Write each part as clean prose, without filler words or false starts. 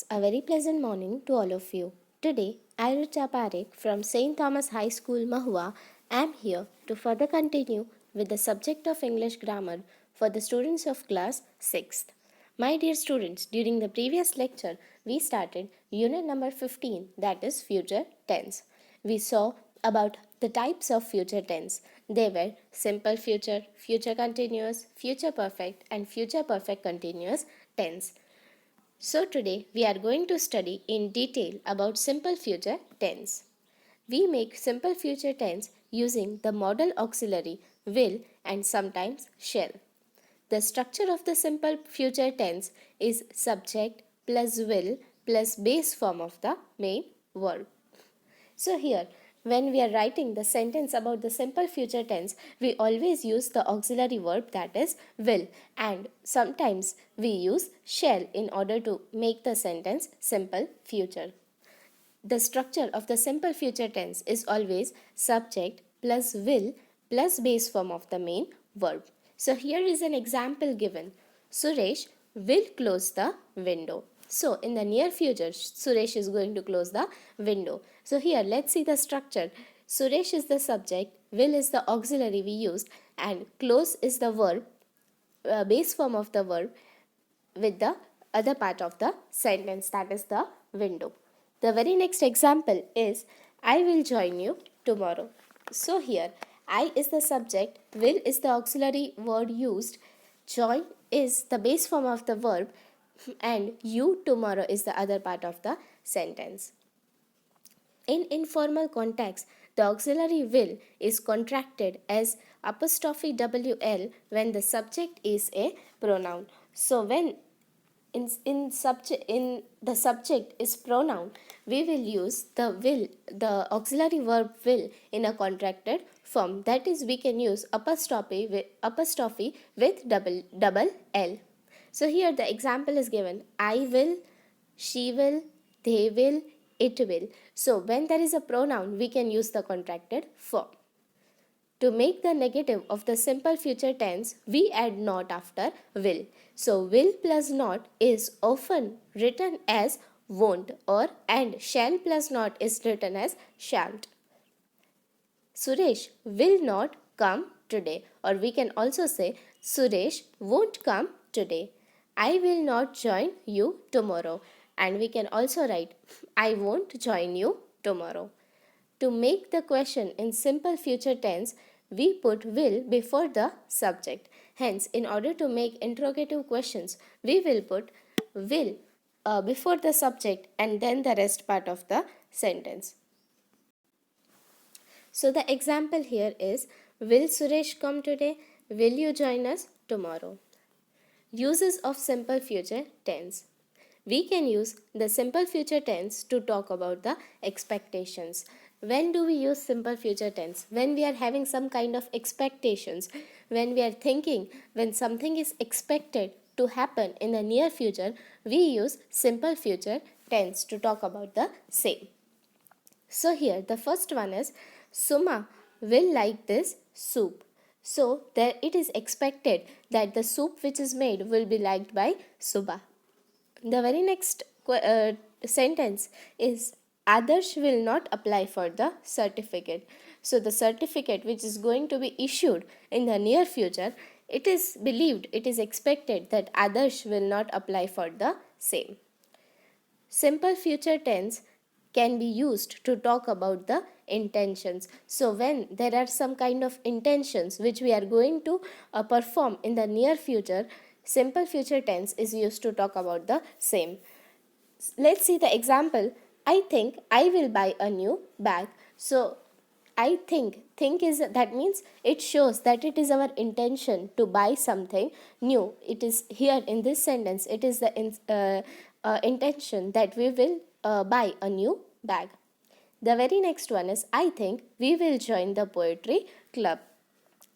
A very pleasant morning to all of you. Today, I, Richa Parekh from St. Thomas High School, Mahua, am here to further continue with the subject of English grammar for the students of class 6th. My dear students, during the previous lecture, we started unit number 15, that is future tense. We saw about the types of future tense. They were simple future, future continuous, future perfect, and future perfect continuous tense. So today we are going to study in detail about simple future tense. We make simple future tense using the modal auxiliary will and sometimes shall. The structure of the simple future tense is subject plus will plus base form of the main verb. So here, when we are writing the sentence about the simple future tense, we always use the auxiliary verb, that is will, and sometimes we use shall in order to make the sentence simple future. The structure of the simple future tense is always subject plus will plus base form of the main verb. So here is an example given. Suresh will close the window. So in the near future, Suresh is going to close the window. So here let's see the structure. Suresh is the subject, will is the auxiliary we used, and close is the verb, base form of the verb with the other part of the sentence, that is the window. The very next example is I will join you tomorrow. So here I is the subject, will is the auxiliary word used, join is the base form of the verb, and you tomorrow is the other part of the sentence. In informal context, the auxiliary will is contracted as apostrophe WL when the subject is a pronoun. So when in the subject is pronoun, we will use the auxiliary verb will in a contracted form. That is, we can use apostrophe with double L. So here the example is given: I will, she will, they will, it will. So when there is a pronoun, we can use the contracted form. To make the negative of the simple future tense, we add not after will. So will plus not is often written as won't, or and shall plus not is written as shan't. Suresh will not come today, or we can also say Suresh won't come today. I will not join you tomorrow, and we can also write I won't join you tomorrow. To make the question in simple future tense, we put will before the subject. Hence, in order to make interrogative questions, we will put will before the subject and then the rest part of the sentence. So the example here is, will Suresh come today? Will you join us tomorrow? Uses of simple future tense. We can use the simple future tense to talk about the expectations. When do we use simple future tense? When we are having some kind of expectations, when we are thinking, when something is expected to happen in the near future, we use simple future tense to talk about the same. So here the first one is, Suma will like this soup. So there it is expected that the soup which is made will be liked by Suba. The very next sentence is, Adarsh will not apply for the certificate. So the certificate which is going to be issued in the near future, it is believed, it is expected that Adarsh will not apply for the same. Simple future tense can be used to talk about the intentions. So when there are some kind of intentions which we are going to perform in the near future, simple future tense is used to talk about the same. Let's see the example. I think I will buy a new bag. So I think is, that means it shows that it is our intention to buy something new. It is here in this sentence, it is the intention that we will buy a new bag. The very next one is, I think we will join the poetry club.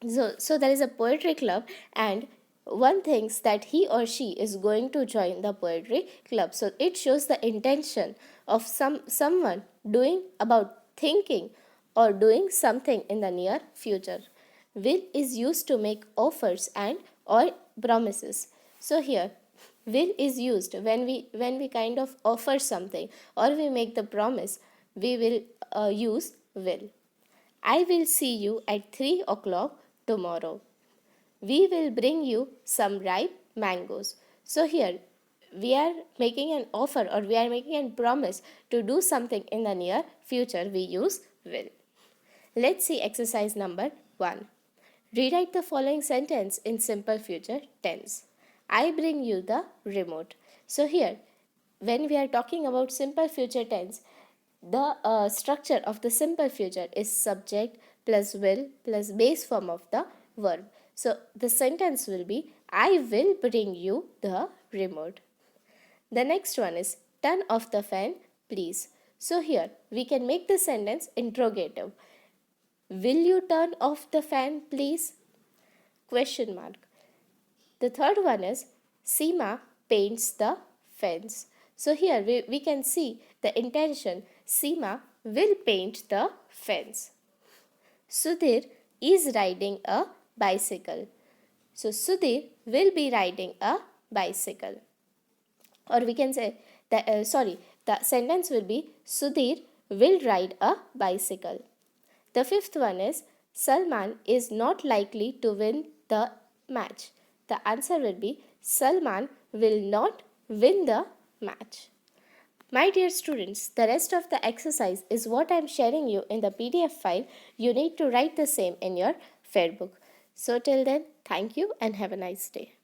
So there is a poetry club, and one thinks that he or she is going to join the poetry club. So it shows the intention of someone doing about thinking or doing something in the near future. Will is used to make offers and or promises. So here Will is used when we kind of offer something or we make the promise. We will use will. I will see you at 3 o'clock tomorrow. We will bring you some ripe mangoes. So here we are making an offer or we are making a promise to do something in the near future. We use will. Let's see exercise number 1. Rewrite the following sentence in simple future tense. I bring you the remote. So here, when we are talking about simple future tense, the structure of the simple future is subject plus will plus base form of the verb. So the sentence will be, I will bring you the remote. The next one is, turn off the fan, please. So here we can make the sentence interrogative. Will you turn off the fan, please? Question mark. The third one is, Seema paints the fence. So here we can see the intention. Seema will paint the fence. Sudhir is riding a bicycle. So Sudhir will be riding a bicycle. Or we can say that the sentence will be, Sudhir will ride a bicycle. The fifth one is, Salman is not likely to win the match. The answer will be, Salman will not win the match. My dear students, the rest of the exercise is what I am sharing you in the PDF file. You need to write the same in your Fairbook. So till then, thank you and have a nice day.